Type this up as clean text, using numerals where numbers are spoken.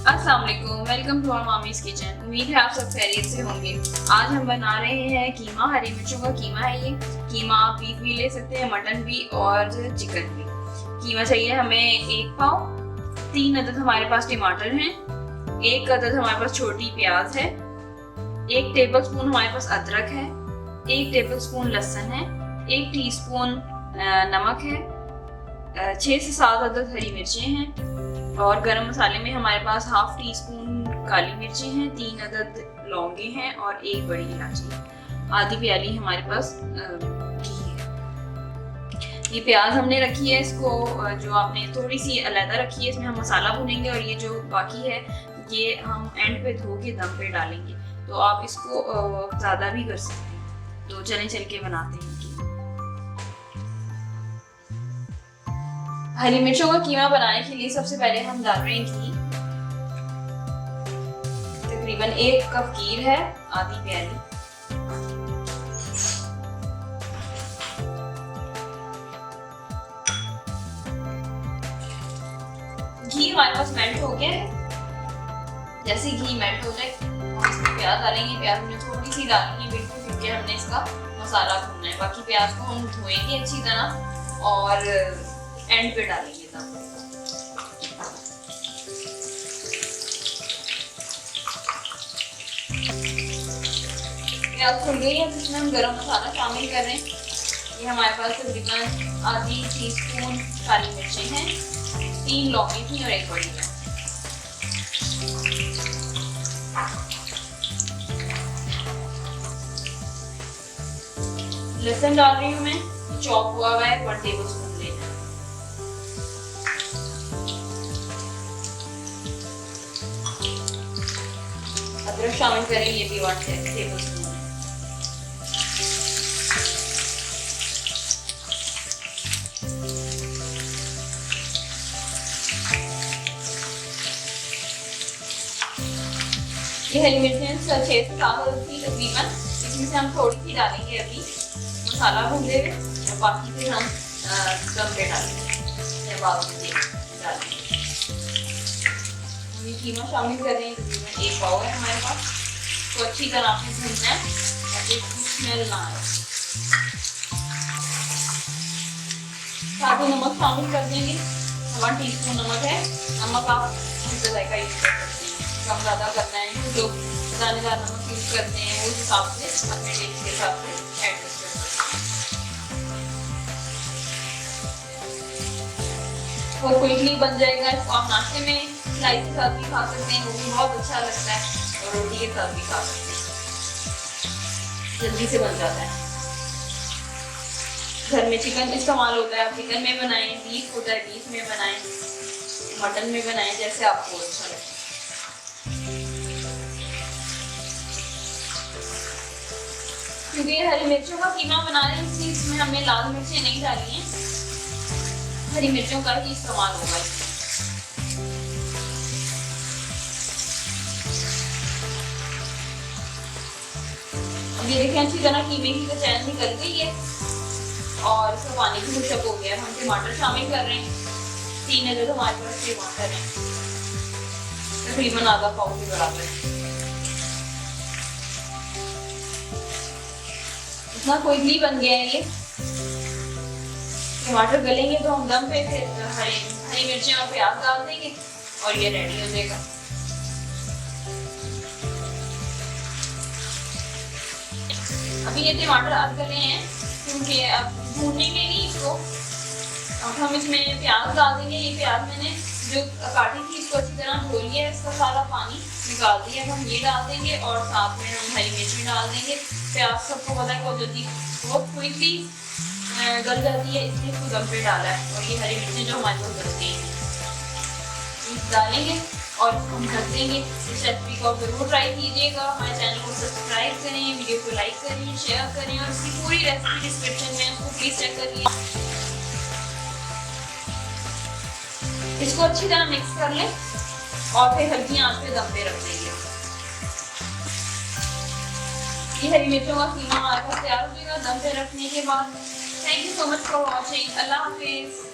अस्सलाम वालेकुम, welcome to our मामीज़ kitchen. उम्मीद है आप सब खैरियत से होंगे। आज हम बना रहे हैं कीमा। हरी मिर्चों का कीमा है ये। कीमा आप बीफ भी ले सकते हैं, मटन भी और चिकन भी। कीमा चाहिए हमें 1 पाव। 3 अदद हमारे पास टमाटर हैं, 1 अदद हमारे पास छोटी प्याज है, 1 टेबलस्पून हमारे पास अदरक है, 1 टेबलस्पून लहसुन है, 1 टीस्पून नमक है, 6 से 7 अदद हरी मिर्चें हैं और गरम मसाले में हमारे पास हाफ टी स्पून काली मिर्चें हैं, 3 अदद लौंगे हैं और 1 बड़ी इलायची। आधी प्याली हमारे पास घी है। ये प्याज हमने रखी है, इसको जो आपने थोड़ी सी अलहदा रखी है, इसमें हम मसाला भूनेंगे और ये जो बाकी है ये हम एंड पे धो के दम पे डालेंगे। तो आप इसको ज़्यादा भी कर सकते हैं। तो चलें चल के बनाते हैं। हरी मिर्चों का कीमा बनाने के लिए सबसे पहले हम डाल रहे हैं घी। तकरीबन 1 कप घी है, आधी प्याली। घी हमारे पास मेल्ट हो गया है। जैसे घी मेल्ट हो जाए हम इसमें प्याज डालेंगे। प्याज हमने थोड़ी सी डालनी है बिल्कुल, क्योंकि हमने इसका मसाला भूनना है। बाकी प्याज को हम धोएंगे अच्छी तरह और एंड पे डालेंगे तब। प्याज भुन गई है, जिसमें हम गरम मसाला शामिल कर रहे हैं। ये हमारे पास तकरीबन आधी टीस्पून काली मिर्चें हैं, 3 लौंगी थी और 1 बड़ी इलायची। लहसुन डाल रही हूँ मैं, चॉप हुआ हुआ है, 1 टेबलस्पून। अदरक शामिल करें, ये भी 1 टेबलस्पून है। ये हरी मिर्चें 6 से 7 थी तकरीबन, इसमें से हम थोड़ी सी डालेंगे अभी मसाला भूनते हुए और बाकी फिर हम दम पे डालेंगे। बाद में डालेंगे। ये कीमा शामिल कर रहे हैं, तकरीबन 1 पाव है हमारे पास। तो अच्छी तरह से भूनना है ताकि इसकी स्मेल ना आए। साथ ही नमक शामिल कर देंगे, 1 टीस्पून नमक है। नमक आप अपने जायका यूज कर सकते हैं, कम ज़्यादा करना है। कुछ लोग दानेदार नमक यूज करते हैं, उस हिसाब से अपने टेस्ट के हिसाब से एडजस्ट कर सकते हैं। और क्विकली बन जाएगा। इसको आप नाश्ते में स्लाइस के साथ भी खा सकते हैं, वो भी बहुत अच्छा लगता है, और रोटी के साथ भी खा सकते हैं। जल्दी से बन जाता है। घर में चिकन इस्तेमाल होता है, आप चिकन में बनाएं, बीफ होता है बीफ में बनाएं, मटन में बनाएं, जैसे आपको अच्छा लगे। क्योंकि हरी मिर्चों का कीमा बना रहे हैं, इसलिए इसमें हमने लाल मिर्चें नहीं डाली हैं, हरी मिर्चों का ही इस्तेमाल होगा। ये देखें अच्छी तरह कीमे की कचान निकल गई है और इसका पानी भी खुशक हो गया। हम टमाटर शामिल कर रहे हैं, 3 अदद हमारे पास टमाटर हैं, तकरीबन आधा पाव के बराबर। इतना क्विकली बन गया है ये। टमाटर गलेंगे तो हम दम पे फिर हरी मिर्चें और प्याज डाल देंगे और ये रेडी हो जाएगा। अभी ये टमाटर अब गले हैं, क्योंकि अब भूनेंगे नहीं इसको। अब हम इसमें प्याज डाल देंगे। ये प्याज मैंने जो काटी थी इसको अच्छी तरह धो लिया है, इसका सारा पानी निकाल दिया। अब हम ये डाल देंगे और साथ में हम हरी मिर्ची डाल देंगे। प्याज सबको पता है बहुत जल्दी बहुत क्विकली गल जाती है, इसलिए इसको दम पे डाला है। और ये हरी मिर्चें जो हमारे पास गलती हैं डालेंगे और हम ढक देंगे। इस रेसिपी को आप जरूर ट्राई कीजिएगा। हमारे चैनल को सब्सक्राइब करें, वीडियो को लाइक करें, शेयर करें और इसकी पूरी रेसिपी डिस्क्रिप्शन में उसको प्लीज चेक करिए। इसको अच्छी तरह मिक्स कर लें और फिर हल्की आंच पे दम पे रख देंगे। ये हरी मिर्चों का कीमा हमारे पास तैयार हो जाएगा दम पे रखने के बाद। Thank you so much for watching. Allah Hafiz.